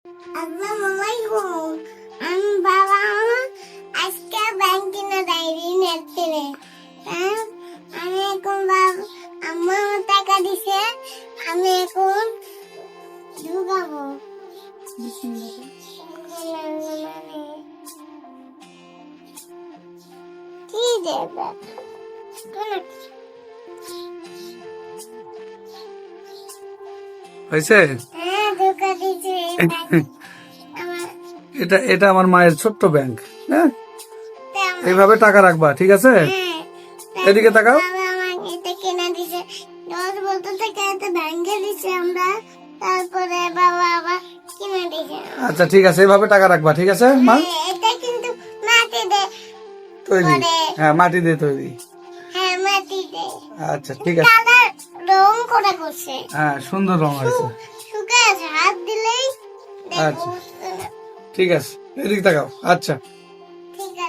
আসসালামু আলাইকুম। আমি বাবা আমার আজকে ব্যাংকে না ডায়েরি নিতে রে। আমি এখন আম্মা আমার টাকা দিছে, আমি এখন ঢুকাবো। কি দেবে? হয়েছে? হ্যাঁ, ঢুকা দিছে। এটা এটা আমার মায়ের ছোট্ট ব্যাংক। হ্যাঁ, এইভাবে টাকা রাখবা, ঠিক আছে? এদিকে তাকাও। বাবা আমাকে এটা কিনে দিছে। রোজ বলতে থাকে এটা ব্যাংকে দিছে আমরা, তারপরে বাবা আবার কিনে দিছে। আচ্ছা ঠিক আছে, এইভাবে টাকা রাখবা, ঠিক আছে মা? এটা কিন্তু মাটি দে তৈরি, করে। হ্যাঁ মাটি দিয়ে তৈরি। হ্যাঁ, মাটি দে। আচ্ছা ঠিক আছে, কালার রং করে করছে। হ্যাঁ সুন্দর রং হয়েছে। শুকে আছে, হাত দিলেই দেখো। আচ্ছা। ঠিক আছে, এদিকে তাকাও। আচ্ছা।